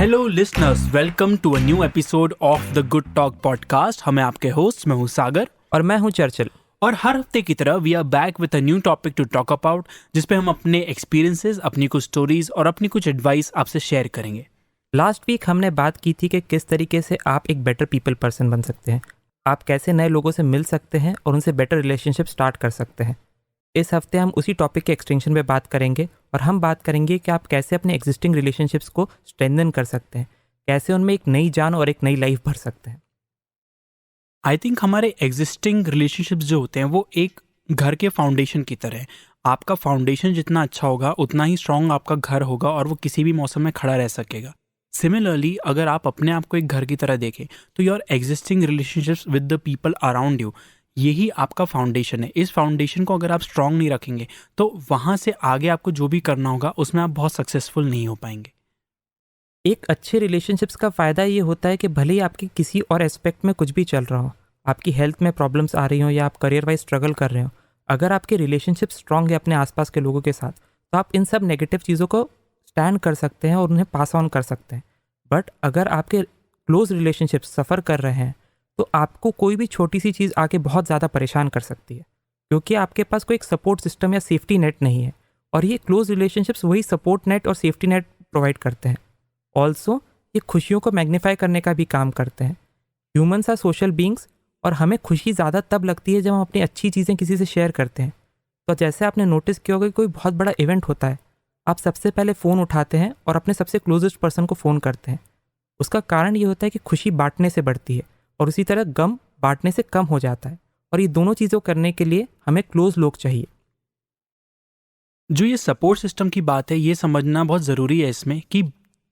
Hello listeners, welcome to a new episode of the good talk podcast. हमें आपके host, मैं हूँ सागर और मैं हूँ चर्चिल। और हर हफ्ते की तरह we are back with a new topic to talk about, जिसपे हम अपने एक्सपीरियंसेस, अपनी कुछ स्टोरीज और अपनी कुछ एडवाइस आपसे शेयर करेंगे। लास्ट वीक हमने बात की थी कि किस तरीके से आप एक बेटर पीपल पर्सन बन सकते हैं, आप कैसे नए लोगों से मिल सकते हैं और उनसे बेटर रिलेशनशिप स्टार्ट कर सकते हैं। इस हफ्ते हम उसी टॉपिक के एक्सटेंशन पे बात करेंगे और हम बात करेंगे कि आप कैसे अपने एग्जिस्टिंग रिलेशनशिप्स को स्ट्रेंथन कर सकते हैं, कैसे उनमें एक नई जान और एक नई लाइफ भर सकते हैं। आई थिंक हमारे एग्जिस्टिंग रिलेशनशिप्स जो होते हैं वो एक घर के फाउंडेशन की तरह है। आपका फाउंडेशन जितना अच्छा होगा उतना ही स्ट्रांग आपका घर होगा और वो किसी भी मौसम में खड़ा रह सकेगा। सिमिलरली, अगर आप अपने आप को एक घर की तरह देखें तो your existing relationships with the people around you, यही आपका फाउंडेशन है। इस फाउंडेशन को अगर आप स्ट्रांग नहीं रखेंगे तो वहाँ से आगे आपको जो भी करना होगा उसमें आप बहुत सक्सेसफुल नहीं हो पाएंगे। एक अच्छे रिलेशनशिप्स का फ़ायदा ये होता है कि भले ही आपके किसी और एस्पेक्ट में कुछ भी चल रहा हो, आपकी हेल्थ में प्रॉब्लम्स आ रही हो या आप करियर वाइज स्ट्रगल कर रहे हो, अगर आपके रिलेशनशिप स्ट्रांग है अपने आसपास के लोगों के साथ, तो आप इन सब नेगेटिव चीज़ों को स्टैंड कर सकते हैं और उन्हें पास ऑन कर सकते हैं। बट अगर आपके क्लोज रिलेशनशिप सफ़र कर रहे हैं तो आपको कोई भी छोटी सी चीज़ आके बहुत ज़्यादा परेशान कर सकती है, क्योंकि आपके पास कोई एक सपोर्ट सिस्टम या सेफ्टी नेट नहीं है। और ये क्लोज रिलेशनशिप्स वही सपोर्ट नेट और सेफ्टी नेट प्रोवाइड करते हैं। ऑल्सो ये खुशियों को मैग्नीफाई करने का भी काम करते हैं। ह्यूमन्स आर सोशल बींग्स और हमें खुशी ज़्यादा तब लगती है जब हम अपनी अच्छी चीज़ें किसी से शेयर करते हैं। तो जैसे आपने नोटिस किया होगा कि कोई बहुत बड़ा इवेंट होता है, आप सबसे पहले फ़ोन उठाते हैं और अपने सबसे क्लोजेस्ट पर्सन को फ़ोन करते हैं। उसका कारण ये होता है कि खुशी बांटने से बढ़ती है और उसी तरह गम बांटने से कम हो जाता है। और ये दोनों चीज़ों करने के लिए हमें क्लोज लोग चाहिए। जो ये सपोर्ट सिस्टम की बात है, ये समझना बहुत ज़रूरी है इसमें कि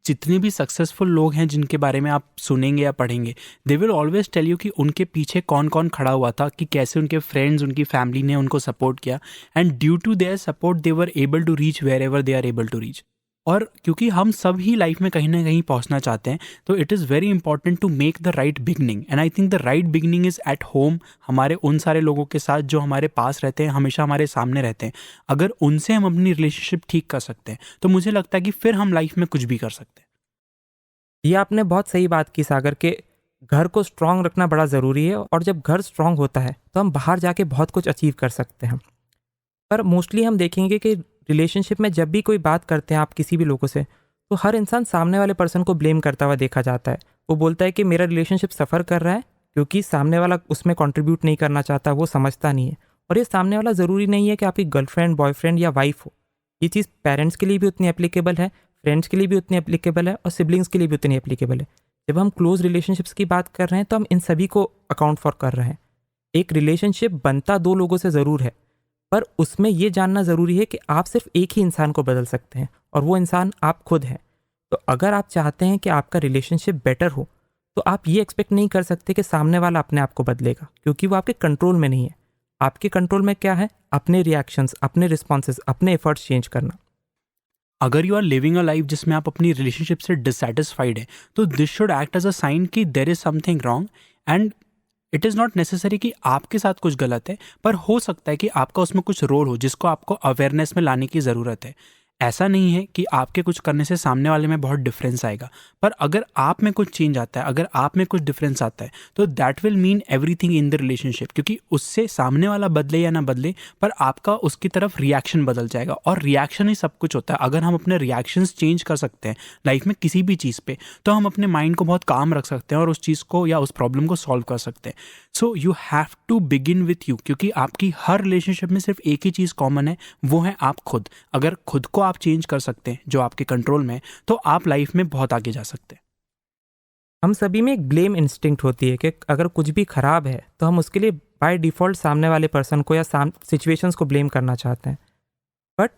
जितने भी सक्सेसफुल लोग हैं जिनके बारे में आप सुनेंगे या पढ़ेंगे, they will always tell you कि उनके पीछे कौन कौन खड़ा हुआ था, कि कैसे उनके फ्रेंड्स, उनकी फैमिली ने उनको सपोर्ट किया, and due to their support they were able to reach wherever they are able to reach. और क्योंकि हम सब ही लाइफ में कहीं ना कहीं पहुंचना चाहते हैं, तो it is very important to make the right beginning, and I think the right beginning is at home, हमारे उन सारे लोगों के साथ जो हमारे पास रहते हैं, हमेशा हमारे सामने रहते हैं। अगर उनसे हम अपनी रिलेशनशिप ठीक कर सकते हैं तो मुझे लगता है कि फिर हम लाइफ में कुछ भी कर सकते हैं। ये आपने बहुत सही बात की सागर के, घर को स्ट्रांग रखना बड़ा ज़रूरी है और जब घर स्ट्रांग होता है तो हम बाहर जाके बहुत कुछ अचीव कर सकते हैं। पर मोस्टली हम देखेंगे कि रिलेशनशिप में जब भी कोई बात करते हैं आप किसी भी लोगों से, तो हर इंसान सामने वाले पर्सन को ब्लेम करता हुआ देखा जाता है। वो बोलता है कि मेरा रिलेशनशिप सफ़र कर रहा है क्योंकि सामने वाला उसमें कंट्रीब्यूट नहीं करना चाहता, वो समझता नहीं है। और ये सामने वाला ज़रूरी नहीं है कि आपकी गर्लफ्रेंड, बॉयफ्रेंड या वाइफ हो। ये चीज़ पेरेंट्स के लिए भी उतनी एप्लीकेबल है, फ्रेंड्स के लिए भी उतनी एप्लीकेबल है और सिबलिंग्स के लिए भी उतनी एप्लीकेबल है। जब हम क्लोज रिलेशनशिप्स की बात कर रहे हैं तो हम इन सभी को अकाउंट फॉर कर रहे हैं। एक रिलेशनशिप बनता दो लोगों से ज़रूर है, पर उसमें ये जानना ज़रूरी है कि आप सिर्फ एक ही इंसान को बदल सकते हैं और वो इंसान आप खुद हैं। तो अगर आप चाहते हैं कि आपका रिलेशनशिप बेटर हो, तो आप ये एक्सपेक्ट नहीं कर सकते कि सामने वाला अपने आप को बदलेगा, क्योंकि वो आपके कंट्रोल में नहीं है। आपके कंट्रोल में क्या है? अपने रिएक्शंस, अपने रिस्पॉन्सेज, अपने एफर्ट्स चेंज करना। अगर you are living a life जिसमें आप अपनी रिलेशनशिप से डिससेटिस्फाइड है, तो this should act as a sign कि there is something wrong, and it is not necessary कि आपके साथ कुछ गलत है, पर हो सकता है कि आपका उसमें कुछ रोल हो जिसको आपको अवेयरनेस में लाने की ज़रूरत है। ऐसा नहीं है कि आपके कुछ करने से सामने वाले में बहुत डिफरेंस आएगा, पर अगर आप में कुछ चेंज आता है, अगर आप में कुछ डिफरेंस आता है, तो that will mean everything in the relationship, क्योंकि उससे सामने वाला बदले या ना बदले, पर आपका उसकी तरफ रिएक्शन बदल जाएगा, और रिएक्शन ही सब कुछ होता है। अगर हम अपने रिएक्शंस चेंज कर सकते हैं लाइफ में किसी भी चीज़ पे, तो हम अपने माइंड को बहुत काम रख सकते हैं और उस चीज़ को या उस प्रॉब्लम को सॉल्व कर सकते हैं। So you have to begin with you, क्योंकि आपकी हर रिलेशनशिप में सिर्फ एक ही चीज़ कॉमन है, वो है आप खुद। अगर खुद को आप चेंज कर सकते हैं जो आपके कंट्रोल में है, तो आप लाइफ में बहुत आगे जा सकते हैं। हम सभी में एक ब्लेम इंस्टिंक्ट होती है कि अगर कुछ भी खराब है तो हम उसके लिए बाय डिफ़ॉल्ट सामने वाले पर्सन को या सिचुएशंस को ब्लेम करना चाहते हैं। बट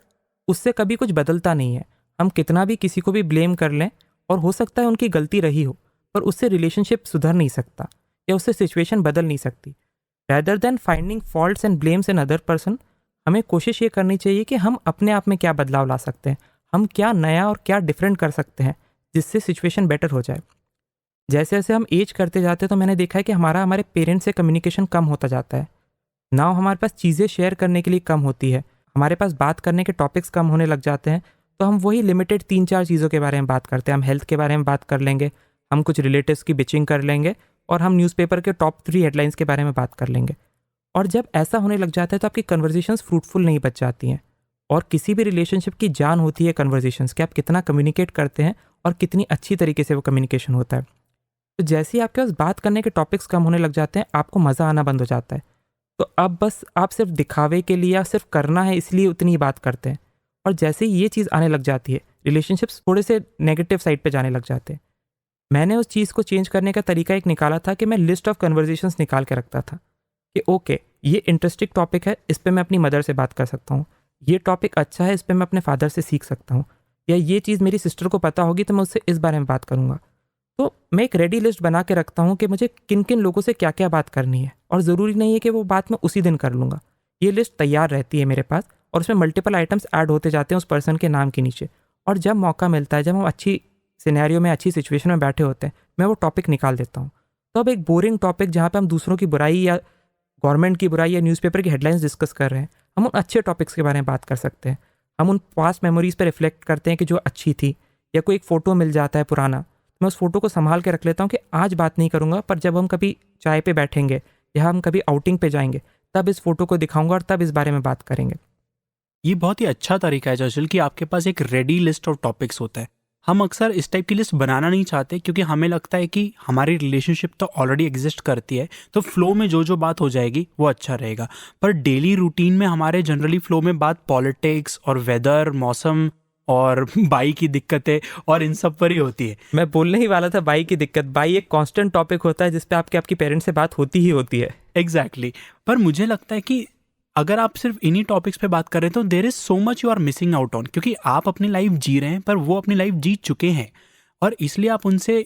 उससे कभी कुछ बदलता नहीं है। हम कितना भी किसी को भी ब्लेम कर लें और हो सकता है उनकी गलती रही हो, पर उससे रिलेशनशिप सुधर नहीं सकता या उससे सिचुएशन बदल नहीं सकती। Rather than finding faults and blames in other person, हमें कोशिश ये करनी चाहिए कि हम अपने आप में क्या बदलाव ला सकते हैं, हम क्या नया और क्या डिफरेंट कर सकते हैं जिससे सिचुएशन बेटर हो जाए। जैसे जैसे हम एज करते जाते हैं तो मैंने देखा है कि हमारे पेरेंट्स से कम्युनिकेशन कम होता जाता है। नाउ हमारे पास चीज़ें शेयर करने के लिए कम होती है, हमारे पास बात करने के टॉपिक्स कम होने लग जाते हैं, तो हम वही लिमिटेड 3-4 चीज़ों के बारे में बात करते हैं। हम हेल्थ के बारे में बात कर लेंगे, हम कुछ रिलेटिव्स की बिचिंग कर लेंगे और हम न्यूज़पेपर के टॉप 3 हेडलाइंस के बारे में बात कर लेंगे। और जब ऐसा होने लग जाता है तो आपकी कन्वर्जेशंस फ्रूटफुल नहीं बच जाती हैं। और किसी भी रिलेशनशिप की जान होती है कन्वर्जेशंस कि आप कितना कम्युनिकेट करते हैं और कितनी अच्छी तरीके से वो कम्युनिकेशन होता है। तो जैसे ही आपके पास बात करने के टॉपिक्स कम होने लग जाते हैं, आपको मज़ा आना बंद हो जाता है। तो अब बस आप सिर्फ दिखावे के लिए या सिर्फ करना है इसलिए उतनी ही बात करते हैं। और जैसे ही ये चीज़ आने लग जाती है, रिलेशनशिप्स थोड़े से नेगेटिव साइड पे जाने लग जाते हैं। मैंने उस चीज़ को चेंज करने का तरीका एक निकाला था कि मैं लिस्ट ऑफ कन्वर्जेशंस निकाल के रखता था कि ओके, ये इंटरेस्टिंग टॉपिक है, इस पे मैं अपनी मदर से बात कर सकता हूँ। ये टॉपिक अच्छा है, इस पे मैं अपने फादर से सीख सकता हूँ। या ये चीज़ मेरी सिस्टर को पता होगी तो मैं उससे इस बारे में बात करूँगा। तो मैं एक रेडी लिस्ट बना के रखता हूँ कि मुझे किन किन लोगों से क्या क्या बात करनी है, और ज़रूरी नहीं है कि वो बात मैं उसी दिन कर लूँगा। ये लिस्ट तैयार रहती है मेरे पास और उसमें मल्टीपल आइटम्स ऐड होते जाते हैं उस पर्सन के नाम के नीचे। और जब मौका मिलता है, जब हम अच्छी सिनेरियो में, अच्छी सिचुएशन में बैठे होते हैं, मैं वो टॉपिक निकाल देता हूँ। तो अब एक बोरिंग टॉपिक जहाँ पे हम दूसरों की बुराई या गवर्नमेंट की बुराई या न्यूज़पेपर की हेडलाइंस डिस्कस कर रहे हैं, हम उन अच्छे टॉपिक्स के बारे में बात कर सकते हैं। हम उन पास्ट मेमोरीज़ पर रिफ्लेक्ट करते हैं कि जो अच्छी थी, या कोई एक फ़ोटो मिल जाता है पुराना, मैं उस फ़ोटो को संभाल के रख लेता हूँ कि आज बात नहीं करूँगा, पर जब हम कभी चाय पे बैठेंगे या हम कभी आउटिंग पे जाएंगे, तब इस फ़ोटो को दिखाऊंगा और तब इस बारे में बात करेंगे। ये बहुत ही अच्छा तरीका है जर्शिल कि आपके पास एक रेडी लिस्ट ऑफ टॉपिक्स होता है। हम अक्सर इस टाइप की लिस्ट बनाना नहीं चाहते क्योंकि हमें लगता है कि हमारी रिलेशनशिप तो ऑलरेडी एग्जिस्ट करती है, तो फ्लो में जो जो बात हो जाएगी वो अच्छा रहेगा। पर डेली रूटीन में हमारे जनरली फ्लो में बात पॉलिटिक्स और वेदर, मौसम और बाई की दिक्कतें और इन सब पर ही होती है। मैं बोलने ही वाला था बाई की दिक्कत। बाई एक कांस्टेंट टॉपिक होता है जिस पे आपकी पेरेंट्स से बात होती ही होती है। एग्जैक्टली पर मुझे लगता है कि अगर आप सिर्फ इन्हीं टॉपिक्स पे बात कर रहे हैं तो there is so much you are missing out on, क्योंकि आप अपनी लाइफ जी रहे हैं पर वो अपनी लाइफ जी चुके हैं, और इसलिए आप उनसे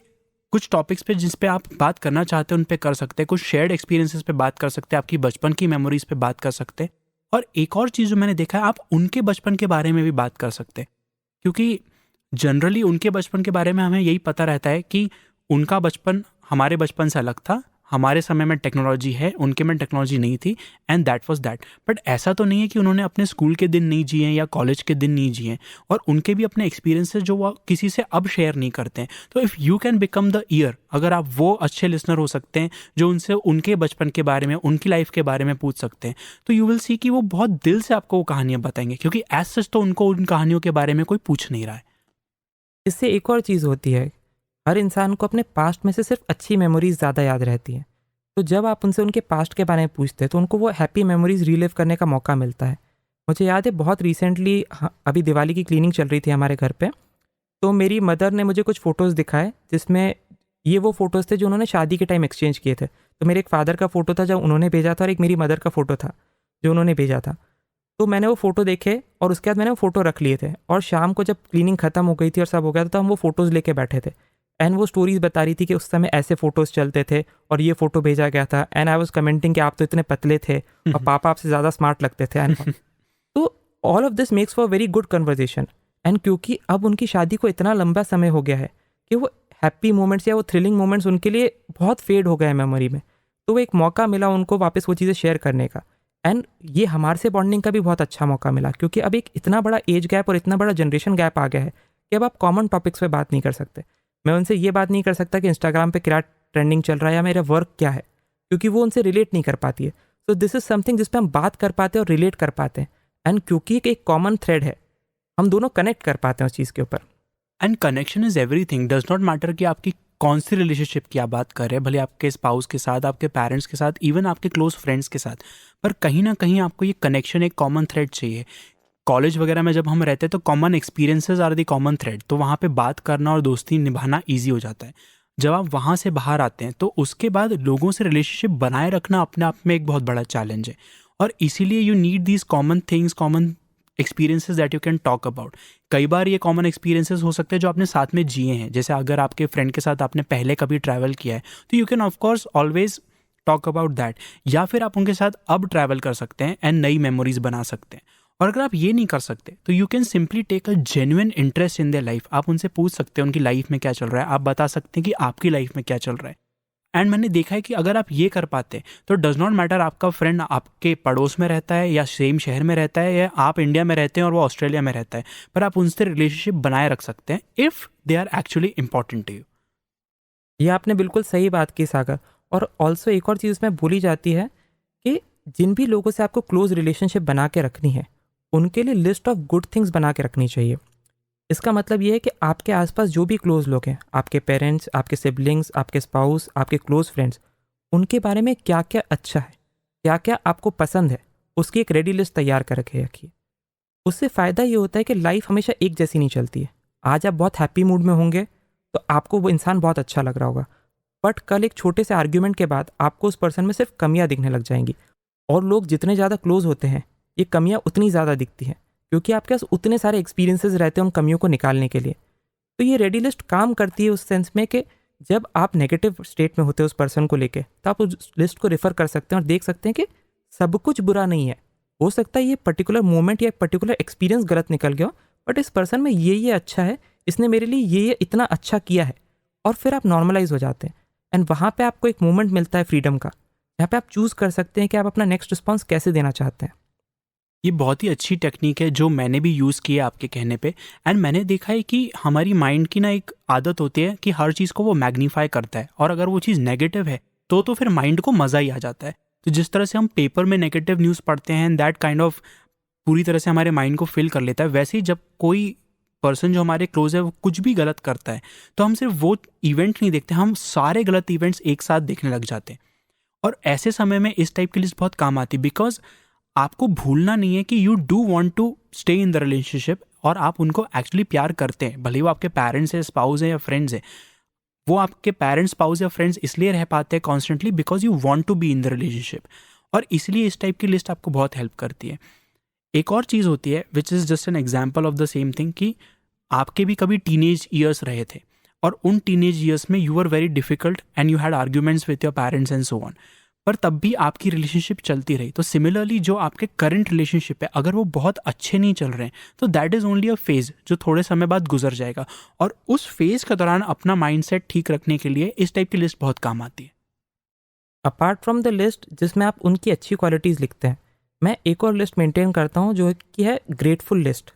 कुछ टॉपिक्स पे जिस पे आप बात करना चाहते हैं उन पे कर सकते हैं, कुछ शेयर्ड एक्सपीरियंसेस पे बात कर सकते हैं, आपकी बचपन की मेमोरीज पे बात कर सकते हैं। और एक और चीज़ जो मैंने देखा है, आप उनके बचपन के बारे में भी बात कर सकते हैं, क्योंकि जनरली उनके बचपन के बारे में हमें यही पता रहता है कि उनका बचपन हमारे बचपन से अलग था, हमारे समय में टेक्नोलॉजी है, उनके में टेक्नोलॉजी नहीं थी, and that was that. But ऐसा तो नहीं है कि उन्होंने अपने स्कूल के दिन नहीं जिए या कॉलेज के दिन नहीं जिए, और उनके भी अपने एक्सपीरियंसेस जो वो किसी से अब शेयर नहीं करते हैं। तो if you can become the year, अगर आप वो अच्छे लिसनर हो सकते हैं जो उनसे उनके बचपन के बारे में, उनकी लाइफ के बारे में पूछ सकते हैं, तो यू विल सी कि वो बहुत दिल से आपको वो कहानियाँ बताएंगे, क्योंकि एज सच तो उनको उन कहानियों के बारे में कोई पूछ नहीं रहा है। इससे एक और चीज़ होती है, हर इंसान को अपने पास्ट में से सिर्फ अच्छी मेमोरीज ज़्यादा याद रहती हैं। तो जब आप उनसे उनके पास्ट के बारे में पूछते हैं तो उनको वो हैप्पी मेमोरीज रीलिव करने का मौका मिलता है। मुझे याद है बहुत रिसेंटली, अभी दिवाली की क्लीनिंग चल रही थी हमारे घर पे, तो मेरी मदर ने मुझे कुछ फ़ोटोज़ दिखाए जिसमें ये वो फ़ोटोज़ थे जो उन्होंने शादी के टाइम एक्सचेंज किए थे। तो मेरे एक फ़ादर का फ़ोटो था जो उन्होंने भेजा था और एक मेरी मदर का फ़ोटो था जो उन्होंने भेजा था। तो मैंने वो फ़ोटो देखे और उसके बाद मैंने वो फ़ोटो रख लिए थे, और शाम को जब क्लीनिंग ख़त्म हो गई थी और सब हो गया था तो हम वो फ़ोटोज़ लेके बैठे थे, एंड वो स्टोरीज़ बता रही थी कि उस समय ऐसे फ़ोटोज़ चलते थे और ये फ़ोटो भेजा गया था, एंड आई वाज कमेंटिंग कि आप तो इतने पतले थे और पापा आपसे ज़्यादा स्मार्ट लगते थे एंड तो all of this makes for very good conversation. And क्योंकि अब उनकी शादी को इतना लंबा समय हो गया है कि वो हैप्पी मोमेंट्स या वो थ्रिलिंग मोमेंट्स उनके लिए बहुत फेड हो गए हैं मेमोरी में, तो वो एक मौका मिला उनको वापस वो चीज़ें शेयर करने का। एंड ये हमारे से बॉन्डिंग का भी बहुत अच्छा मौका मिला, क्योंकि अब एक इतना बड़ा एज गैप और इतना बड़ा जनरेशन गैप आ गया है कि अब आप कॉमन टॉपिक्स पे बात नहीं कर सकते। मैं उनसे ये बात नहीं कर सकता कि इंस्टाग्राम पे क्या ट्रेंडिंग चल रहा है या मेरा वर्क क्या है, क्योंकि वो उनसे रिलेट नहीं कर पाती है। तो दिस इज़ समथिंग जिस पर हम बात कर पाते हैं और रिलेट कर पाते हैं, एंड क्योंकि एक कॉमन थ्रेड है, हम दोनों कनेक्ट कर पाते हैं उस चीज़ के ऊपर। And connection is everything, does not matter कि आपकी कौन सी रिलेशनशिप की आप बात कर रहे हैं, भले आपके स्पाउस के साथ, आपके पेरेंट्स के साथ, इवन आपके क्लोज फ्रेंड्स के साथ, पर कहीं ना कहीं आपको ये कनेक्शन, एक कॉमन थ्रेड चाहिए। कॉलेज वगैरह में जब हम रहते हैं तो common experiences are the common thread, तो वहाँ पे बात करना और दोस्ती निभाना ईजी हो जाता है। जब आप वहाँ से बाहर आते हैं तो उसके बाद लोगों से रिलेशनशिप बनाए रखना अपने आप में एक बहुत बड़ा चैलेंज है, और इसीलिए you need these common things, common experiences that you can talk about. कई बार ये कॉमन एक्सपीरियंसेस हो सकते हैं जो आपने साथ में जिए हैं, जैसे अगर आपके फ्रेंड के साथ आपने पहले कभी ट्रैवल किया है तो you can of course always talk about that, या फिर आप उनके साथ अब ट्रैवल कर सकते हैं एंड नई मेमोरीज बना सकते हैं। और अगर आप ये नहीं कर सकते तो you can simply take a genuine interest in their life. आप उनसे पूछ सकते हैं उनकी लाइफ में क्या चल रहा है, आप बता सकते हैं कि आपकी लाइफ में क्या चल रहा है, एंड मैंने देखा है कि अगर आप ये कर पाते तो डज नॉट मैटर आपका फ्रेंड आपके पड़ोस में रहता है या सेम शहर में रहता है या आप इंडिया में रहते हैं और वो ऑस्ट्रेलिया में रहता है, पर आप उनसे रिलेशनशिप बनाए रख सकते हैं if they are actually important to you. ये आपने बिल्कुल सही बात की सागर। और ऑल्सो एक और चीज़ इसमें बोली जाती है कि जिन भी लोगों से आपको क्लोज रिलेशनशिप बना के रखनी है उनके लिए लिस्ट ऑफ गुड थिंग्स बना के रखनी चाहिए। इसका मतलब ये है कि आपके आसपास जो भी क्लोज लोग हैं, आपके पेरेंट्स, आपके सिबलिंग्स, आपके स्पाउस, आपके क्लोज फ्रेंड्स, उनके बारे में क्या क्या अच्छा है, क्या क्या आपको पसंद है, उसकी एक रेडी लिस्ट तैयार कर रखे रखिए। उससे फ़ायदा ये होता है कि लाइफ हमेशा एक जैसी नहीं चलती है। आज आप बहुत हैप्पी मूड में होंगे तो आपको वो इंसान बहुत अच्छा लग रहा होगा, बट कल एक छोटे से आर्ग्यूमेंट के बाद आपको उस पर्सन में सिर्फ कमियां दिखने लग जाएंगी। और लोग जितने ज़्यादा क्लोज होते हैं ये कमियां उतनी ज़्यादा दिखती हैं, क्योंकि आपके पास उतने सारे एक्सपीरियंसेस रहते हैं उन कमियों को निकालने के लिए। तो ये रेडी लिस्ट काम करती है उस सेंस में कि जब आप नेगेटिव स्टेट में होते हो उस पर्सन को लेके, तो आप उस लिस्ट को रेफ़र कर सकते हैं और देख सकते हैं कि सब कुछ बुरा नहीं है। हो सकता है ये पर्टिकुलर मोमेंट या पर्टिकुलर एक्सपीरियंस गलत निकल गया हो, बट इस पर्सन में ये अच्छा है, इसने मेरे लिए ये इतना अच्छा किया है। और फिर आप नॉर्मलाइज हो जाते हैं एंड वहाँ पे आपको एक मोमेंट मिलता है फ्रीडम का, जहाँ पे आप चूज़ कर सकते हैं कि आप अपना नेक्स्ट रिस्पॉन्स कैसे देना चाहते हैं। ये बहुत ही अच्छी टेक्निक है जो मैंने भी यूज़ की है आपके कहने पे। एंड मैंने देखा है कि हमारी माइंड की ना एक आदत होती है कि हर चीज़ को वो मैग्नीफाई करता है, और अगर वो चीज़ नेगेटिव है तो फिर माइंड को मज़ा ही आ जाता है। तो जिस तरह से हम पेपर में नेगेटिव न्यूज़ पढ़ते हैं एंड दैट काइंड ऑफ पूरी तरह से हमारे माइंड को फिल कर लेता है, वैसे ही जब कोई पर्सन जो हमारे क्लोज है वो कुछ भी गलत करता है तो हम सिर्फ वो इवेंट नहीं देखते, हम सारे गलत इवेंट्स एक साथ देखने लग जाते हैं। और ऐसे समय में इस टाइप की लिस्ट बहुत काम आती है, बिकॉज आपको भूलना नहीं है कि you do want to stay in the relationship और आप उनको एक्चुअली प्यार करते हैं, भले ही वो आपके पेरेंट्स है, स्पाउस है या फ्रेंड्स है। वो आपके पेरेंट्स, स्पाउस या फ्रेंड्स इसलिए रह पाते हैं constantly because you want to be in the relationship, और इसलिए इस टाइप की लिस्ट आपको बहुत हेल्प करती है। एक और चीज़ होती है which is just an example of the same thing, कि आपके भी कभी टीनेज ईयर्स रहे थे और उन टीनेज ईयर्स में you are very difficult and you had arguments with your parents and so on, पर तब भी आपकी रिलेशनशिप चलती रही। तो सिमिलरली जो आपके करंट रिलेशनशिप है, अगर वो बहुत अच्छे नहीं चल रहे हैं तो that is only a phase जो थोड़े समय बाद गुजर जाएगा, और उस फेज़ के दौरान अपना माइंडसेट ठीक रखने के लिए इस टाइप की लिस्ट बहुत काम आती है। अपार्ट फ्रॉम द लिस्ट जिसमें आप उनकी अच्छी क्वालिटीज़ लिखते हैं, मैं एक और लिस्ट मेंटेन करता हूँ जो कि है ग्रेटफुल लिस्ट।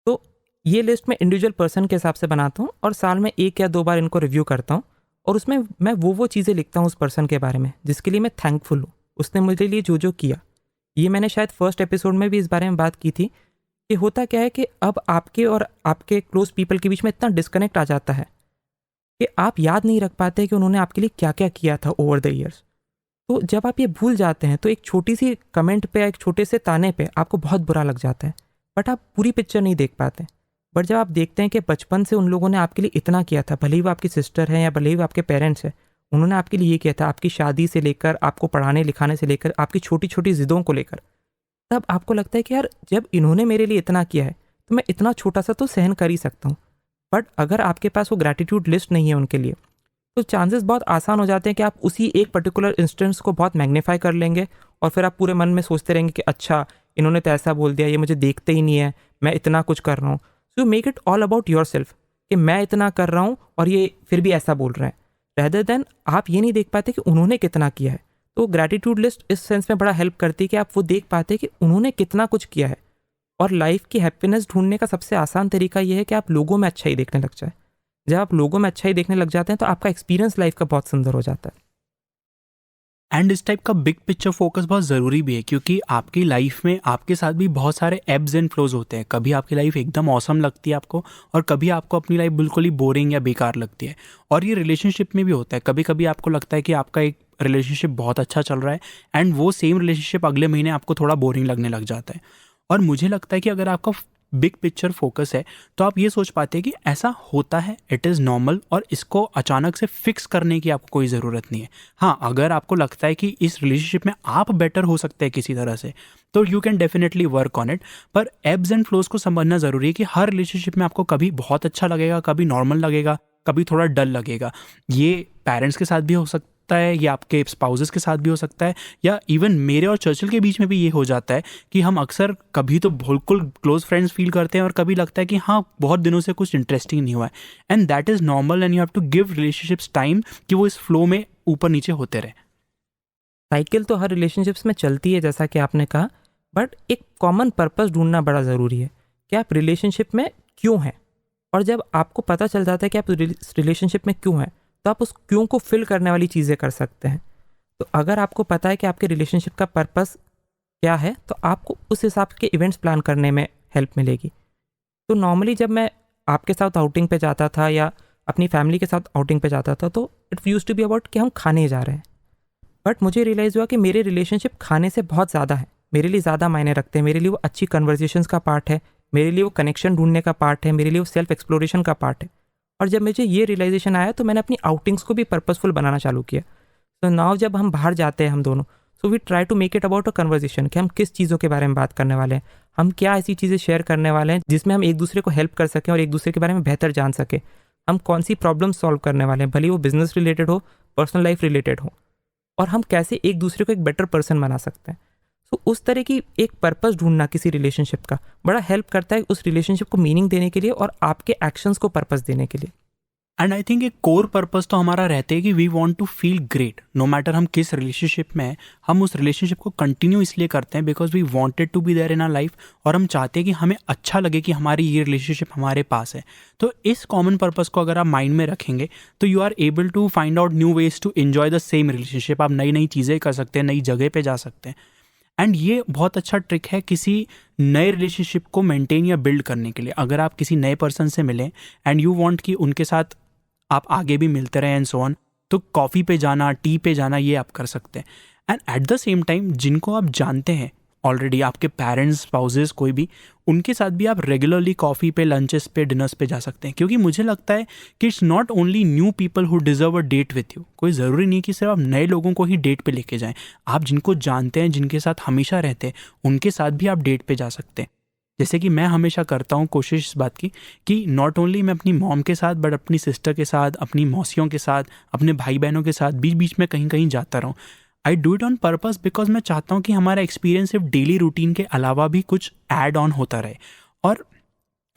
तो ये लिस्ट मैं इंडिविजुअल पर्सन के हिसाब से बनाता हूँ और साल में 1 या 2 बार इनको रिव्यू करता हूँ, और उसमें मैं वो चीज़ें लिखता हूँ उस पर्सन के बारे में जिसके लिए मैं थैंकफुल हूँ, उसने मेरे लिए जो किया। ये मैंने शायद फर्स्ट एपिसोड में भी इस बारे में बात की थी कि होता क्या है कि अब आपके और आपके क्लोज पीपल के बीच में इतना डिस्कनेक्ट आ जाता है कि आप याद नहीं रख पाते कि उन्होंने आपके लिए क्या क्या किया था ओवर द ईयर्स। तो जब आप ये भूल जाते हैं तो एक छोटी सी कमेंट पे, एक छोटे से ताने पे आपको बहुत बुरा लग जाता है, बट आप पूरी पिक्चर नहीं देख पाते। बट जब आप देखते हैं कि बचपन से उन लोगों ने आपके लिए इतना किया था, भले ही वो आपकी सिस्टर हैं या भले ही वो आपके पेरेंट्स हैं, उन्होंने आपके लिए ये किया था, आपकी शादी से लेकर आपको पढ़ाने लिखाने से लेकर आपकी छोटी छोटी ज़िद्दों को लेकर, तब आपको लगता है कि यार जब इन्होंने मेरे लिए इतना किया है तो मैं इतना छोटा सा तो सहन कर ही सकता हूँ। बट अगर आपके पास वो ग्रैटिट्यूड लिस्ट नहीं है उनके लिए, तो चांसेस बहुत आसान हो जाते हैं कि आप उसी एक पर्टिकुलर इंस्टेंस को बहुत मैग्नीफाई कर लेंगे और फिर आप पूरे मन में सोचते रहेंगे कि अच्छा इन्होंने तो ऐसा बोल दिया, ये मुझे देखते ही नहीं है, मैं इतना कुछ कर रहा हूँ। So make it all about your self कि मैं इतना कर रहा हूँ और ये फिर भी ऐसा बोल रहे हैं, रेदर देन आप ये नहीं देख पाते कि उन्होंने कितना किया है। तो ग्रैटिट्यूड लिस्ट इस सेंस में बड़ा हेल्प करती है कि आप वो देख पाते हैं कि उन्होंने कितना कुछ किया है। और लाइफ की हैप्पीनेस ढूंढने का सबसे आसान तरीका ये है कि आप लोगों में अच्छाई देखने लग जाए। जब आप लोगों में अच्छाई देखने लग जाते हैं तो आपका एक्सपीरियंस लाइफ का बहुत सुंदर हो जाता है। एंड इस टाइप का बिग पिक्चर फोकस बहुत ज़रूरी भी है, क्योंकि आपकी लाइफ में आपके साथ भी बहुत सारे एब्स एंड फ्लोज होते हैं। कभी आपकी लाइफ एकदम ऑसम लगती है आपको, और कभी आपको अपनी लाइफ बिल्कुल ही बोरिंग या बेकार लगती है। और ये रिलेशनशिप में भी होता है, कभी कभी आपको लगता है कि आपका एक रिलेशनशिप बहुत अच्छा चल रहा है एंड वो सेम रिलेशनशिप अगले महीने आपको थोड़ा बोरिंग लगने लग जाता है। और मुझे लगता है कि अगर आपका बिग पिक्चर फोकस है तो आप ये सोच पाते हैं कि ऐसा होता है, इट इज़ नॉर्मल, और इसको अचानक से फिक्स करने की आपको कोई ज़रूरत नहीं है। हाँ, अगर आपको लगता है कि इस रिलेशनशिप में आप बेटर हो सकते हैं किसी तरह से, तो you can definitely work on it. पर एब्स एंड फ्लोज को समझना ज़रूरी है कि हर रिलेशनशिप में आपको कभी बहुत अच्छा लगेगा, कभी नॉर्मल लगेगा, कभी थोड़ा डल लगेगा। ये पेरेंट्स के साथ भी हो सकता है, ये आपके स्पाउसेस के साथ भी हो सकता है, या इवन मेरे और चर्चिल के बीच में भी ये हो जाता है कि हम अक्सर कभी तो बिल्कुल क्लोज फ्रेंड्स फील करते हैं और कभी लगता है कि हाँ बहुत दिनों से कुछ इंटरेस्टिंग नहीं हुआ है। And that is normal and you have to give relationships time कि वो इस फ्लो में ऊपर नीचे होते रहे। साइकिल तो हर रिलेशनशिप्स में चलती है जैसा कि आपने कहा, बट एक कॉमन पर्पस ढूंढना बड़ा ज़रूरी है कि आप रिलेशनशिप में क्यों हैं। और जब आपको पता चल जाता है कि आप रिलेशनशिप में क्यों हैं, तो आप उस क्यों को फिल करने वाली चीज़ें कर सकते हैं। तो अगर आपको पता है कि आपके रिलेशनशिप का पर्पस क्या है, तो आपको उस हिसाब के इवेंट्स प्लान करने में हेल्प मिलेगी। तो नॉर्मली जब मैं आपके साथ आउटिंग पे जाता था या अपनी फैमिली के साथ आउटिंग पे जाता था, तो it used to be about कि हम खाने जा रहे हैं। बट मुझे रियलाइज़ हुआ कि मेरे रिलेशनशिप खाने से बहुत ज़्यादा है, मेरे लिए ज़्यादा मायने रखते हैं। मेरे लिए वो अच्छी कन्वर्जेशंस का पार्ट है, मेरे लिए वो कनेक्शन ढूंढने का पार्ट है, मेरे लिए वो सेल्फ एक्सप्लोरेशन का पार्ट है। और जब मुझे ये रियलाइजेशन आया, तो मैंने अपनी आउटिंग्स को भी पर्पसफुल बनाना चालू किया। तो नाउ जब हम बाहर जाते हैं हम दोनों, so we try to make it about a conversation कि हम किस चीज़ों के बारे में बात करने वाले हैं, हम क्या ऐसी चीज़ें शेयर करने वाले हैं जिसमें हम एक दूसरे को हेल्प कर सकें और एक दूसरे के बारे में बेहतर जान सकें। हम कौन सी प्रॉब्लम सॉल्व करने वाले हैं, भले वो बिजनेस रिलेटेड हो, पर्सनल लाइफ रिलेटेड हो, और हम कैसे एक दूसरे को एक बेटर पर्सन बना सकते हैं। तो उस तरह की एक पर्पस ढूंढना किसी रिलेशनशिप का बड़ा हेल्प करता है उस रिलेशनशिप को मीनिंग देने के लिए और आपके एक्शंस को पर्पस देने के लिए। एंड आई थिंक एक कोर पर्पस तो हमारा रहता है कि we want to feel great no matter हम किस रिलेशनशिप में हैं। हम उस रिलेशनशिप को कंटिन्यू इसलिए करते हैं because we wanted to be there in our life, और हम चाहते हैं कि हमें अच्छा लगे कि हमारी ये रिलेशनशिप हमारे पास है। तो इस कॉमन पर्पस को अगर आप माइंड में रखेंगे तो you are able to find out new ways to enjoy the same relationship. आप नई नई चीज़ें कर सकते हैं, नई जगह पे जा सकते हैं। एंड ये बहुत अच्छा ट्रिक है किसी नए रिलेशनशिप को मेंटेन या बिल्ड करने के लिए। अगर आप किसी नए पर्सन से मिलें एंड यू वांट कि उनके साथ आप आगे भी मिलते रहें एंड सो ऑन, तो कॉफ़ी पे जाना, टी पे जाना, ये आप कर सकते हैं। And at the same time जिनको आप जानते हैं ऑलरेडी, आपके पेरेंट्स, स्पाउसेस, कोई भी, उनके साथ भी आप रेगुलरली कॉफ़ी पे, लंचेस पे, डिनर्स पे जा सकते हैं। क्योंकि मुझे लगता है कि it's not only new people who deserve a date with you. कोई ज़रूरी नहीं कि सिर्फ आप नए लोगों को ही डेट पे लेके जाएं। आप जिनको जानते हैं, जिनके साथ हमेशा रहते हैं, उनके साथ भी आप डेट पे जा सकते हैं। जैसे कि मैं हमेशा करता हूँ कोशिश इस बात की कि नॉट ओनली मैं अपनी मॉम के साथ, बट अपनी सिस्टर के साथ, अपनी मौसियों के साथ, अपने भाई बहनों के साथ बीच बीच में कहीं कहीं जाता रहूँ। I do it on purpose because मैं चाहता हूँ कि हमारा एक्सपीरियंस सिर्फ डेली रूटीन के अलावा भी कुछ ऐड ऑन होता रहे। और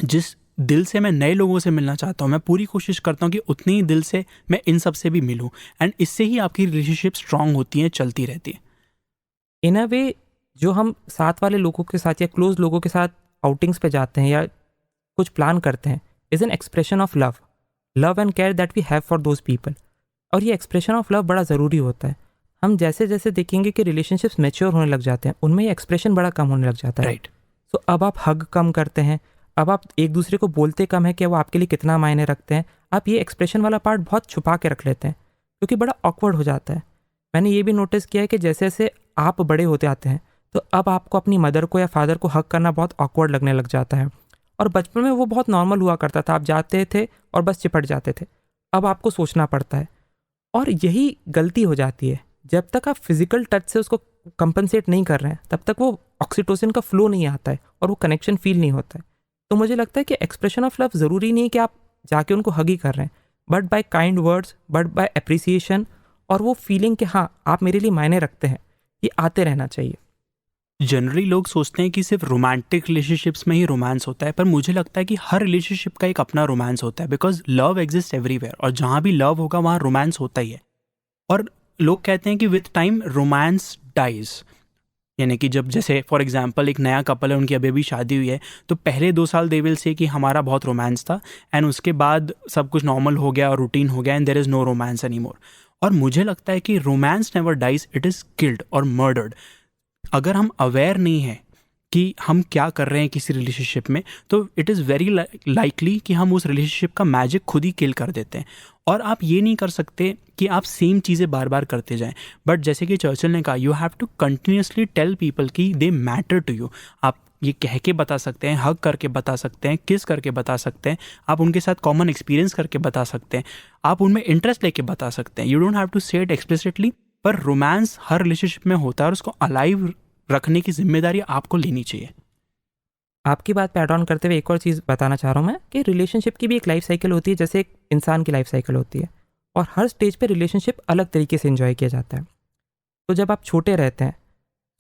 जिस दिल से मैं नए लोगों से मिलना चाहता हूँ, मैं पूरी कोशिश करता हूँ कि उतनी ही दिल से मैं इन सब से भी मिलूँ। एंड इससे ही आपकी रिलेशनशिप स्ट्रांग होती हैं, चलती रहती है। इन अ वे जो हम साथ वाले लोगों के साथ या क्लोज लोगों के साथ आउटिंग्स पे जाते हैं या कुछ प्लान करते हैं, is an expression of love and care that we have for those people. और ये एक्सप्रेशन ऑफ लव बड़ा ज़रूरी होता है। हम जैसे जैसे देखेंगे कि रिलेशनशिप्स मैच्योर होने लग जाते हैं, उनमें ये एक्सप्रेशन बड़ा कम होने लग जाता है। राइट। सो अब आप हग कम करते हैं, अब आप एक दूसरे को बोलते कम है कि वो आपके लिए कितना मायने रखते हैं। आप ये एक्सप्रेशन वाला पार्ट बहुत छुपा के रख लेते हैं, क्योंकि बड़ा ऑकवर्ड हो जाता है। मैंने ये भी नोटिस किया है कि जैसे जैसे आप बड़े होते आते हैं, तो अब आपको अपनी मदर को या फादर को हक करना बहुत ऑकवर्ड लगने लग जाता है। और बचपन में वो बहुत नॉर्मल हुआ करता था, आप जाते थे और बस चिपट जाते थे। अब आपको सोचना पड़ता है, और यही गलती हो जाती है। जब तक आप फिजिकल टच से उसको कंपनसेट नहीं कर रहे हैं, तब तक वो ऑक्सीटोसिन का फ्लो नहीं आता है और वो कनेक्शन फील नहीं होता है। तो मुझे लगता है कि एक्सप्रेशन ऑफ लव ज़रूरी नहीं है कि आप जाके उनको हग ही कर रहे हैं, but by kind words, but by appreciation, और वो फीलिंग कि हाँ आप मेरे लिए मायने रखते हैं, ये आते रहना चाहिए। जनरली लोग सोचते हैं कि सिर्फ रोमांटिक रिलेशनशिप्स में ही रोमांस होता है, पर मुझे लगता है कि हर रिलेशनशिप का एक अपना रोमांस होता है। बिकॉज लव एग्जिस्ट एवरीवेयर, और जहाँ भी लव होगा वहाँ रोमांस होता ही है। और लोग कहते हैं कि विथ टाइम रोमांस डाइज, यानी कि जब जैसे फॉर एग्जांपल एक नया कपल है, उनकी अभी अभी शादी हुई है, तो पहले 2 साल दे विल से कि हमारा बहुत रोमांस था, एंड उसके बाद सब कुछ नॉर्मल हो गया और रूटीन हो गया, and there is no romance any more. और मुझे लगता है कि romance never dies, it is killed और मर्डर्ड। अगर हम अवेयर नहीं हैं कि हम क्या कर रहे हैं किसी रिलेशनशिप में, तो इट इज़ वेरी लाइकली कि हम उस रिलेशनशिप का मैजिक खुद ही किल कर देते हैं। और आप ये नहीं कर सकते कि आप सेम चीज़ें बार बार करते जाएं, बट जैसे कि चर्चिल ने कहा, you have to continuously tell people कि दे मैटर टू यू। आप ये कह के बता सकते हैं, हग करके बता सकते हैं, किस करके बता सकते हैं, आप उनके साथ कॉमन एक्सपीरियंस करके बता सकते हैं, आप उनमें इंटरेस्ट लेके बता सकते हैं। यू डोंट हैव टू से इट एक्सप्लिसिटली, पर रोमांस हर रिलेशनशिप में होता है और उसको अलाइव रखने की जिम्मेदारी आपको लेनी चाहिए। आपकी बात पे ऐड ऑन करते हुए एक और चीज़ बताना चाह रहा हूँ मैं, कि रिलेशनशिप की भी एक लाइफ साइकिल होती है, जैसे एक इंसान की लाइफ साइकिल होती है, और हर स्टेज पे रिलेशनशिप अलग तरीके से एंजॉय किया जाता है। तो जब आप छोटे रहते हैं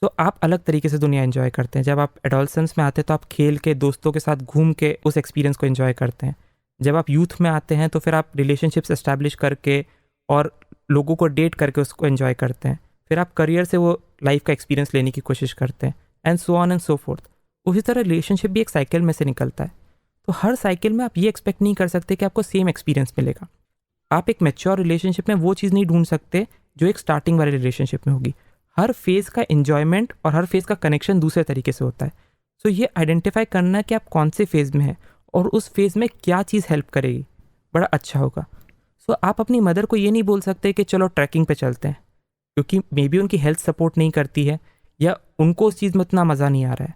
तो आप अलग तरीके से दुनिया एंजॉय करते हैं। जब आप एडोलसेंस में आते हैं तो आप खेल के, दोस्तों के साथ घूम के उस एक्सपीरियंस को एंजॉय करते हैं। जब आप यूथ में आते हैं तो फिर आप रिलेशनशिप्स एस्टैब्लिश करके और लोगों को डेट करके उसको एंजॉय करते हैं, फिर आप करियर से वो लाइफ का एक्सपीरियंस लेने की कोशिश करते हैं, and so on and so fourth. उसी तरह रिलेशनशिप भी एक साइकिल में से निकलता है। तो हर साइकिल में आप ये एक्सपेक्ट नहीं कर सकते कि आपको सेम एक्सपीरियंस मिलेगा। आप एक मैच्योर रिलेशनशिप में वो चीज़ नहीं ढूंढ सकते जो एक स्टार्टिंग वाले रिलेशनशिप में होगी। हर फेज़ का एन्जॉयमेंट और हर फेज़ का कनेक्शन दूसरे तरीके से होता है। सो ये आइडेंटिफाई करना कि आप कौन से फेज़ में हैं और उस फेज़ में क्या चीज़ हेल्प करेगी, बड़ा अच्छा होगा। सो आप अपनी मदर को ये नहीं बोल सकते कि चलो ट्रैकिंग पे चलते हैं, क्योंकि मे बी उनकी हेल्थ सपोर्ट नहीं करती है या उनको उस चीज़ में उतना मज़ा नहीं आ रहा है।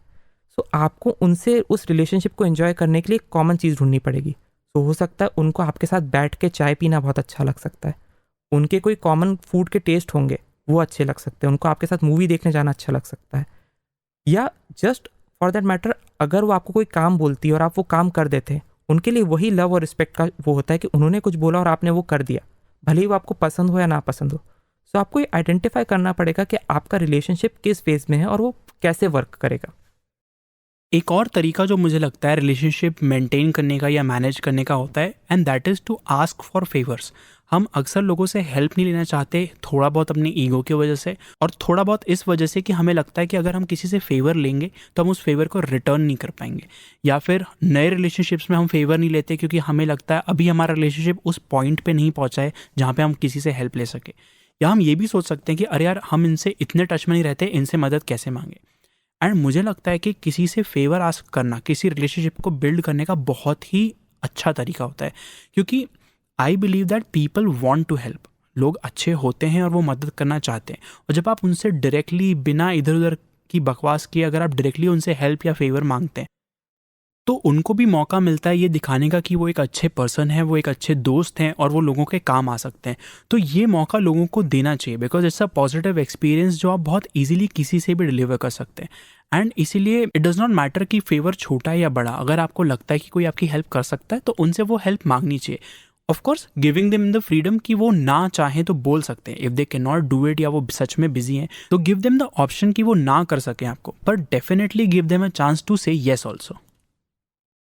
सो आपको उनसे उस रिलेशनशिप को एंजॉय करने के लिए कॉमन चीज़ ढूंढनी पड़ेगी। तो हो सकता है उनको आपके साथ बैठ के चाय पीना बहुत अच्छा लग सकता है, उनके कोई कॉमन फूड के टेस्ट होंगे वो अच्छे लग सकते हैं, उनको आपके साथ मूवी देखने जाना अच्छा लग सकता है, या जस्ट फॉर दैट मैटर अगर वो आपको कोई काम बोलती है और आप वो काम कर देते हैं, उनके लिए वही लव और रिस्पेक्ट का वो होता है कि उन्होंने कुछ बोला और आपने वो कर दिया, भले ही वो आपको पसंद हो या ना पसंद हो। सो आपको ये आइडेंटिफाई करना पड़ेगा कि आपका रिलेशनशिप किस फेज़ में है और वो कैसे वर्क करेगा। एक और तरीका जो मुझे लगता है रिलेशनशिप मेंटेन करने का या मैनेज करने का होता है, and that is to ask for favours. हम अक्सर लोगों से हेल्प नहीं लेना चाहते, थोड़ा बहुत अपनी ईगो की वजह से और थोड़ा बहुत इस वजह से कि हमें लगता है कि अगर हम किसी से फेवर लेंगे तो हम उस फेवर को रिटर्न नहीं कर पाएंगे, या फिर नए रिलेशनशिप्स में हम फेवर नहीं लेते क्योंकि हमें लगता है अभी हमारा रिलेशनशिप उस पॉइंट पे नहीं पहुंचा है जहाँ पे हम किसी से हेल्प ले सके। या हम ये भी सोच सकते हैं कि अरे यार हम इनसे इतने टच में नहीं रहते, इनसे मदद कैसे मांगे। एंड मुझे लगता है कि किसी से फेवर आस्क करना किसी रिलेशनशिप को बिल्ड करने का बहुत ही अच्छा तरीका होता है, क्योंकि I believe that people want to help. लोग अच्छे होते हैं और वो मदद करना चाहते हैं, और जब आप उनसे डायरेक्टली बिना इधर उधर की बकवास किए अगर आप डायरेक्टली उनसे हेल्प या फेवर मांगते हैं तो उनको भी मौका मिलता है ये दिखाने का कि वो एक अच्छे पर्सन है, वो एक अच्छे दोस्त हैं और वो लोगों के काम आ सकते हैं। तो ये मौका लोगों को देना चाहिए, because it's a positive experience जो आप बहुत ईजिली किसी से भी डिलीवर कर सकते हैं। एंड इसीलिए इट डज़ नॉट मैटर कि फेवर छोटा है या बड़ा, अगर आपको लगता है कि कोई आपकी हेल्प कर सकता है तो उनसे वो हेल्प मांगनी चाहिए। Of course giving them the freedom कि वो ना चाहें तो बोल सकते हैं, if they can not do it या वो सच में बिजी हैं तो गिव देम द ऑप्शन कि वो ना कर सकें आपको, but definitely give them a chance to say yes also.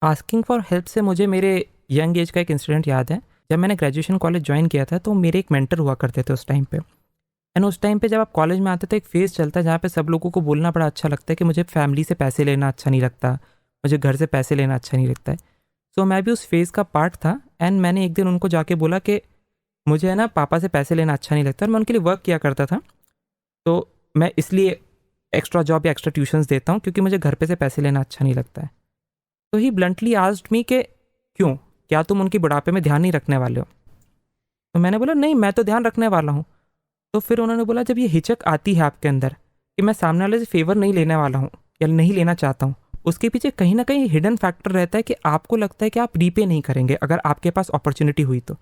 Asking for help से मुझे मेरे यंग एज का एक इंसिडेंट याद है। जब मैंने ग्रेजुएशन कॉलेज ज्वाइन किया था तो मेरे एक मेंटर हुआ करते थे उस टाइम पे। एंड उस टाइम पे जब आप कॉलेज में आते तो एक फेज़ चलता है जहाँ पे सब लोगों को बोलना बड़ा अच्छा लगता है कि मुझे फैमिली से पैसे लेना अच्छा नहीं लगता, मुझे घर से पैसे लेना अच्छा नहीं लगता है। सो मैं भी उस फेज़ का पार्ट था, एंड मैंने एक दिन उनको जाके बोला कि मुझे है ना पापा से पैसे लेना अच्छा नहीं लगता, और मैं उनके लिए वर्क किया करता था, तो मैं इसलिए एक्स्ट्रा जॉब या एक्स्ट्रा ट्यूशन्स देता हूँ क्योंकि मुझे घर पे से पैसे लेना अच्छा नहीं लगता है। तो ही ब्लंटली आस्क्ड मी कि क्यों, क्या तुम उनके बुढ़ापे में ध्यान नहीं रखने वाले हो? तो मैंने बोला नहीं, मैं तो ध्यान रखने वाला हूँ। तो फिर उन्होंने बोला जब ये हिचक आती है आपके अंदर कि मैं सामने वाले से फेवर नहीं लेने वाला हूँ या नहीं लेना चाहता हूँ, उसके पीछे कहीं ना कहीं हिडन फैक्टर रहता है कि आपको लगता है कि आप रीपे नहीं करेंगे अगर आपके पास अपॉर्चुनिटी हुई तो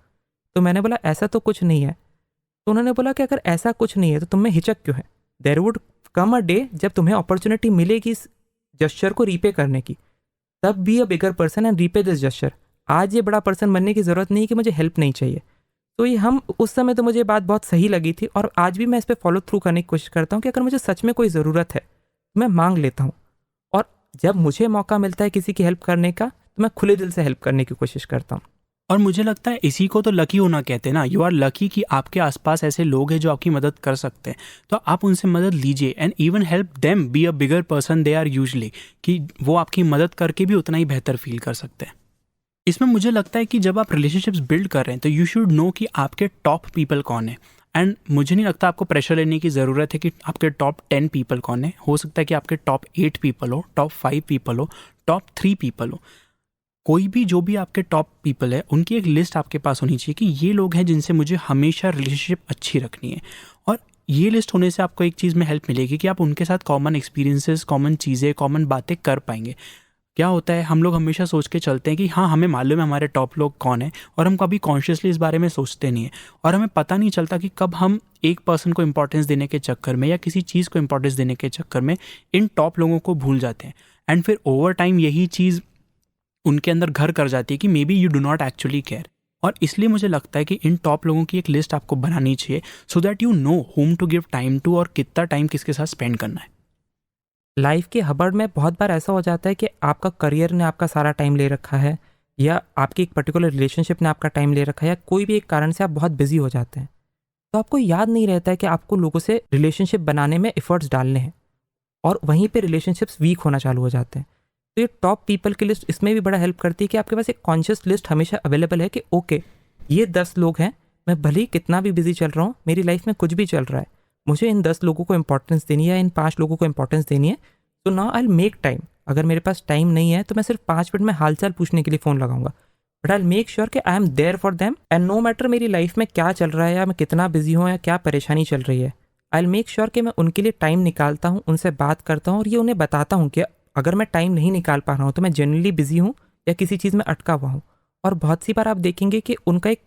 मैंने बोला ऐसा तो कुछ नहीं है। तो उन्होंने बोला कि अगर ऐसा कुछ नहीं है तो तुम में हिचक क्यों है? There would come a day जब तुम्हें अपॉर्चुनिटी मिलेगी इस जस्चर को रीपे करने की, तब B a bigger person and repay this gesture. आज ये बड़ा पर्सन बनने की ज़रूरत नहीं कि मुझे हेल्प नहीं चाहिए। तो ये हम उस समय तो मुझे ये बात बहुत सही लगी थी, और आज भी मैं इस पर फॉलो थ्रू करने की कोशिश करता हूँ कि अगर मुझे सच में कोई ज़रूरत है तो मैं मांग लेता हूँ, और जब मुझे मौका मिलता है किसी की हेल्प करने का तो मैं खुले दिल से हेल्प करने की कोशिश करता हूँ। और मुझे लगता है इसी को तो लकी होना कहते हैं ना। यू आर लकी कि आपके आसपास ऐसे लोग हैं जो आपकी मदद कर सकते हैं, तो आप उनसे मदद लीजिए and even help them be a bigger person they are usually, कि वो आपकी मदद करके भी उतना ही बेहतर फील कर सकते हैं। इसमें मुझे लगता है कि जब आप रिलेशनशिप्स बिल्ड कर रहे हैं तो यू शुड नो कि आपके टॉप पीपल कौन है। एंड मुझे नहीं लगता आपको प्रेशर लेने की ज़रूरत है कि आपके टॉप 10 पीपल कौन है। हो सकता है कि आपके टॉप 8 पीपल हो, टॉप 5 पीपल हो, टॉप 3 पीपल हो। कोई भी जो भी आपके टॉप पीपल है उनकी एक लिस्ट आपके पास होनी चाहिए कि ये लोग हैं जिनसे मुझे हमेशा रिलेशनशिप अच्छी रखनी है। और ये लिस्ट होने से आपको एक चीज़ में हेल्प मिलेगी कि आप उनके साथ कॉमन एक्सपीरियंसेस, कॉमन चीज़ें, कॉमन बातें कर पाएंगे। क्या होता है, हम लोग हमेशा सोच के चलते हैं कि हाँ हमें मालूम है हमारे टॉप लोग कौन है, और हम कभी कॉन्शियसली इस बारे में सोचते नहीं है, और हमें पता नहीं चलता कि कब हम एक पर्सन को इंपॉर्टेंस देने के चक्कर में या किसी चीज़ को इंपॉर्टेंस देने के चक्कर में इन टॉप लोगों को भूल जाते हैं। एंड फिर ओवर टाइम यही चीज़ उनके अंदर घर कर जाती है कि may be you do not actually care. और इसलिए मुझे लगता है कि इन टॉप लोगों की एक लिस्ट आपको बनानी चाहिए so that you know whom to give time to, और कितना टाइम किसके साथ स्पेंड करना है। लाइफ के हबड़ में बहुत बार ऐसा हो जाता है कि आपका करियर ने आपका सारा टाइम ले रखा है, या आपकी एक पर्टिकुलर रिलेशनशिप ने आपका टाइम ले रखा है, या कोई भी एक कारण से आप बहुत बिजी हो जाते हैं, तो आपको याद नहीं रहता है कि आपको लोगों से रिलेशनशिप बनाने में एफर्ट्स डालने हैं, और वहीं पे रिलेशनशिप्स वीक होना चालू हो जाते हैं। तो ये टॉप पीपल की लिस्ट इसमें भी बड़ा हेल्प करती है कि आपके पास एक कॉन्शियस लिस्ट हमेशा अवेलेबल है कि ओके, ये 10 लोग हैं, मैं भले ही कितना भी बिजी चल रहा हूँ, मेरी लाइफ में कुछ भी चल रहा है, मुझे इन 10 लोगों को इंपॉर्टेंस देनी है, इन 5 लोगों को इंपॉर्टेंस देनी है। तो now I will make time. अगर मेरे पास टाइम नहीं है तो मैं सिर्फ 5 मिनट में हालचाल पूछने के लिए फ़ोन लगाऊंगा, but I will make sure कि I am there for them, and no matter मेरी लाइफ में क्या चल रहा है, या मैं कितना बिजी हूँ, या क्या परेशानी चल रही है, आई विल मेक श्योर कि मैं उनके लिए टाइम निकालता हूँ, उनसे बात करता हूँ, और ये उन्हें बताता हूँ कि अगर मैं टाइम नहीं निकाल पा रहा हूँ तो मैं जनरली बिजी हूँ या किसी चीज़ में अटका हुआ हूँ। और बहुत सी बार आप देखेंगे कि उनका एक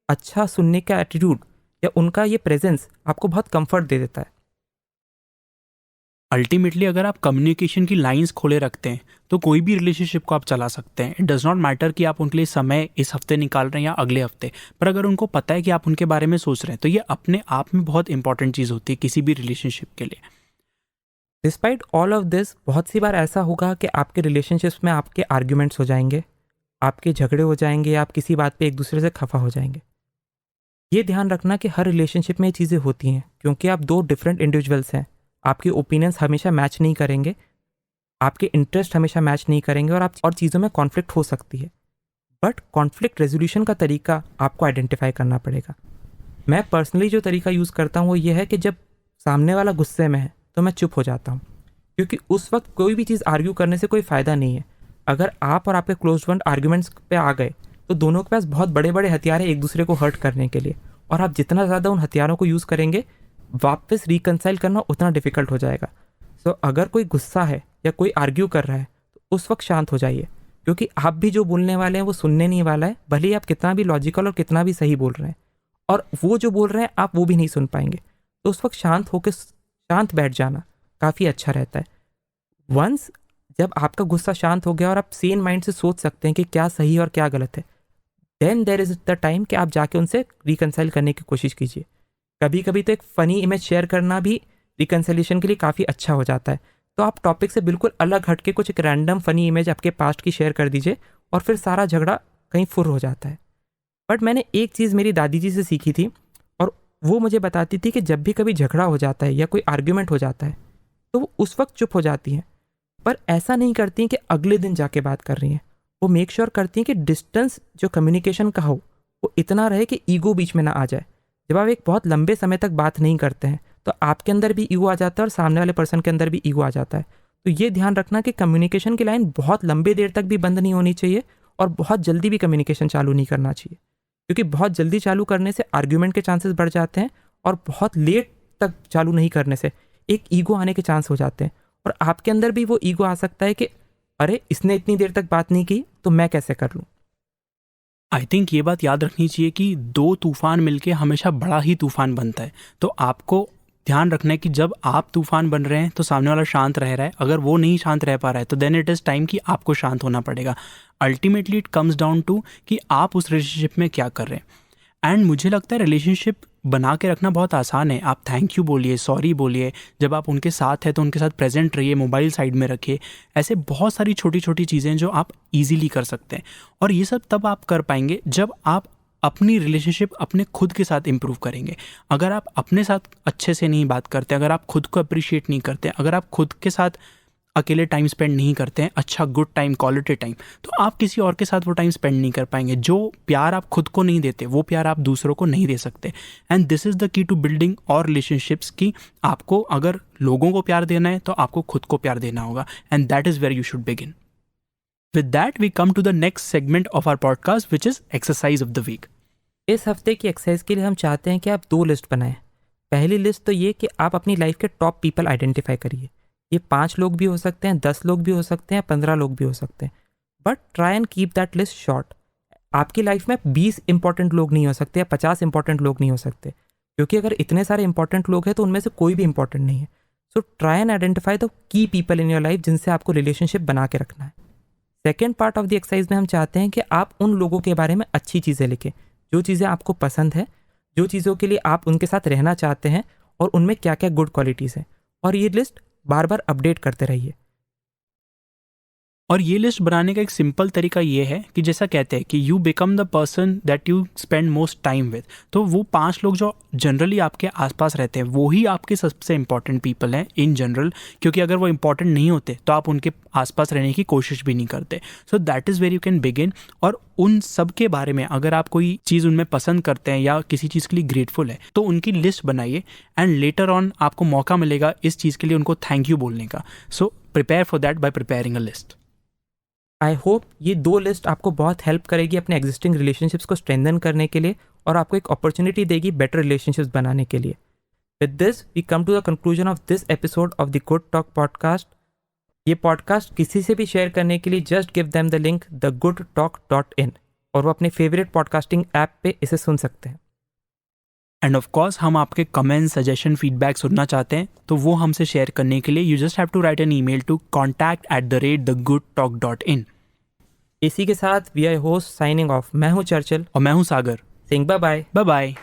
अच्छा सुनने का एटीट्यूड या उनका ये प्रेजेंस आपको बहुत कंफर्ट दे देता है। अल्टीमेटली अगर आप कम्युनिकेशन की लाइंस खोले रखते हैं तो कोई भी रिलेशनशिप को आप चला सकते हैं। इट डज़ नॉट मैटर कि आप उनके लिए समय इस हफ्ते निकाल रहे हैं या अगले हफ्ते, पर अगर उनको पता है कि आप उनके बारे में सोच रहे हैं तो ये अपने आप में बहुत इंपॉर्टेंट चीज़ होती है किसी भी रिलेशनशिप के लिए। डिस्पाइट ऑल ऑफ दिस, बहुत सी बार ऐसा होगा कि आपके रिलेशनशिप्स में आपके आर्ग्यूमेंट्स हो जाएंगे, आपके झगड़े हो जाएंगे, आप किसी बात पे एक दूसरे से खफा हो जाएंगे। ये ध्यान रखना कि हर रिलेशनशिप में ये चीज़ें होती हैं, क्योंकि आप दो डिफरेंट इंडिविजुअल्स हैं, आपके ओपिनियंस हमेशा मैच नहीं करेंगे, आपके इंटरेस्ट हमेशा मैच नहीं करेंगे, और आप और चीज़ों में कॉन्फ्लिक्ट हो सकती है। बट कॉन्फ्लिक्ट रेजोल्यूशन का तरीका आपको आइडेंटिफाई करना पड़ेगा। मैं पर्सनली जो तरीका यूज़ करता हूँ वो ये है कि जब सामने वाला गुस्से में है तो मैं चुप हो जाता हूँ, क्योंकि उस वक्त कोई भी चीज़ आर्ग्यू करने से कोई फ़ायदा नहीं है। अगर आप और आपके क्लोज वन आर्ग्यूमेंट्स पे आ गए तो दोनों के पास बहुत बड़े बड़े हथियार हैं एक दूसरे को हर्ट करने के लिए, और आप जितना ज़्यादा उन हथियारों को यूज़ करेंगे वापस रिकंसाइल करना उतना डिफ़िकल्ट हो जाएगा। सो अगर कोई गुस्सा है या कोई आर्ग्यू कर रहा है तो उस वक्त शांत हो जाइए, क्योंकि आप भी जो बोलने वाले हैं वो सुनने नहीं वाला है, भले ही आप कितना भी लॉजिकल और कितना भी सही बोल रहे हैं, और वो जो बोल रहे हैं आप वो भी नहीं सुन पाएंगे। तो उस वक्त शांत होकर शांत बैठ जाना काफ़ी अच्छा रहता है। वंस जब आपका गुस्सा शांत हो गया और आप सेन माइंड से सोच सकते हैं कि क्या सही और क्या गलत है, then there is the time कि आप जाके उनसे रिकंसाइल करने की कोशिश कीजिए। कभी कभी तो एक फ़नी इमेज शेयर करना भी रिकंसिलिएशन के लिए काफ़ी अच्छा हो जाता है। तो आप टॉपिक से बिल्कुल अलग हट के कुछ एक रैंडम फ़नी इमेज आपके पास्ट की शेयर कर दीजिए, और फिर सारा झगड़ा कहीं फुर हो जाता है। बट मैंने एक चीज़ मेरी दादी जी से सीखी थी, और वो मुझे बताती थी कि जब भी कभी झगड़ा हो जाता है या कोई आर्ग्यूमेंट हो जाता है तो वो उस वक्त चुप हो जाती हैं, पर ऐसा नहीं करती हैं कि अगले दिन जाके बात कर रही हैं। वो मेक श्योर करती हैं कि डिस्टेंस जो कम्युनिकेशन का हो वो इतना रहे कि ईगो बीच में ना आ जाए। जब आप एक बहुत लंबे समय तक बात नहीं करते हैं तो आपके अंदर भी ईगो आ जाता है और सामने वाले पर्सन के अंदर भी ईगो आ जाता है। तो ये ध्यान रखना कि कम्युनिकेशन की लाइन बहुत लंबे देर तक भी बंद नहीं होनी चाहिए, और बहुत जल्दी भी कम्युनिकेशन चालू नहीं करना चाहिए, क्योंकि बहुत जल्दी चालू करने से आर्ग्यूमेंट के चांसेस बढ़ जाते हैं, और बहुत लेट तक चालू नहीं करने से एक ईगो आने के चांस हो जाते हैं, और आपके अंदर भी वो ईगो आ सकता है कि अरे इसने इतनी देर तक बात नहीं की तो मैं कैसे कर लूँ। आई थिंक ये बात याद रखनी चाहिए कि दो तूफान मिलके हमेशा बड़ा ही तूफान बनता है। तो आपको ध्यान रखना है कि जब आप तूफान बन रहे हैं तो सामने वाला शांत रह रहा है, अगर वो नहीं शांत रह पा रहा है तो देन इट इज़ टाइम कि आपको शांत होना पड़ेगा। Ultimately it comes down to कि आप उस रिलेशनशिप में क्या कर रहे हैं। एंड मुझे लगता है रिलेशनशिप बना के रखना बहुत आसान है। आप थैंक यू बोलिए, सॉरी बोलिए, जब आप उनके साथ हैं तो उनके साथ प्रेजेंट रहिए, मोबाइल साइड में रखिए। ऐसे बहुत सारी छोटी छोटी चीज़ें जो आप इजीली कर सकते हैं, और ये सब तब आप कर पाएंगे जब आप अपनी रिलेशनशिप अपने खुद के साथ इम्प्रूव करेंगे। अगर आप अपने साथ अच्छे से नहीं बात करते, अगर आप खुद को अप्रिशिएट नहीं करते, अगर आप खुद के साथ अकेले टाइम स्पेंड नहीं करते हैं, अच्छा गुड टाइम, क्वालिटी टाइम, तो आप किसी और के साथ वो टाइम स्पेंड नहीं कर पाएंगे। जो प्यार आप खुद को नहीं देते वो प्यार आप दूसरों को नहीं दे सकते। And this is the key to building our relationships की आपको अगर लोगों को प्यार देना है तो आपको खुद को प्यार देना होगा, and that is where you should begin. With that we come to the next segment of our podcast which is exercise of the week. इस हफ्ते की एक्सरसाइज के लिए हम चाहते हैं कि आप 2 लिस्ट बनाएं। पहली लिस्ट तो ये कि आप अपनी लाइफ के टॉप पीपल आइडेंटिफाई करिए। ये 5 लोग भी हो सकते हैं, 10 लोग भी हो सकते हैं, 15 लोग भी हो सकते हैं, but try and keep that list short. आपकी लाइफ में 20 इंपॉर्टेंट लोग नहीं हो सकते या 50 इंपॉर्टेंट लोग नहीं हो सकते, क्योंकि अगर इतने सारे इंपॉर्टेंट लोग हैं तो उनमें से कोई भी इंपॉर्टेंट नहीं है। So try and identify the key people in your life जिनसे आपको रिलेशनशिप बना के रखना है। Second part of the exercise में हम चाहते हैं कि आप उन लोगों के बारे में अच्छी चीज़ें लिखें, जो चीज़ें आपको पसंद है, जो चीज़ों के लिए आप उनके साथ रहना चाहते हैं, और उनमें क्या क्या गुड क्वालिटीज़ हैं, और ये लिस्ट बार बार अपडेट करते रहिए। और ये लिस्ट बनाने का एक सिंपल तरीका ये है कि जैसा कहते हैं कि you become the person that you spend most time with. तो वो 5 लोग जो जनरली आपके आसपास रहते हैं वो ही आपके सबसे इंपॉर्टेंट पीपल हैं इन जनरल, क्योंकि अगर वो इंपॉर्टेंट नहीं होते तो आप उनके आसपास रहने की कोशिश भी नहीं करते। So that is where you can begin. और उन सब के बारे में अगर आप कोई चीज़ उनमें पसंद करते हैं या किसी चीज़ के लिए ग्रेटफुल है तो उनकी लिस्ट बनाइए, एंड लेटर ऑन आपको मौका मिलेगा इस चीज़ के लिए उनको थैंक यू बोलने का। So prepare for that bye preparing a list. I hope ये 2 लिस्ट आपको बहुत हेल्प करेगी अपने एग्जिस्टिंग रिलेशनशिप्स को स्ट्रेंथन करने के लिए और आपको एक अपॉर्चुनिटी देगी बेटर रिलेशनशिप्स बनाने के लिए। With this we come to the conclusion of this episode of the good talk podcast. ये पॉडकास्ट किसी से भी शेयर करने के लिए just give them the link thegoodtalk.in और वो अपने फेवरेट पॉडकास्टिंग ऐप पे इसे सुन सकते हैं। एंड ऑफ कोर्स हम आपके कमेंट, सजेशन, फीडबैक सुनना चाहते हैं, तो वो हमसे शेयर करने के लिए you just have to write an email to contact@thegoodtalk.in। इसी के साथ we are host signing off. मैं हूँ चर्चिल और मैं हूँ Sagar. Singh. Bye bye. Bye bye.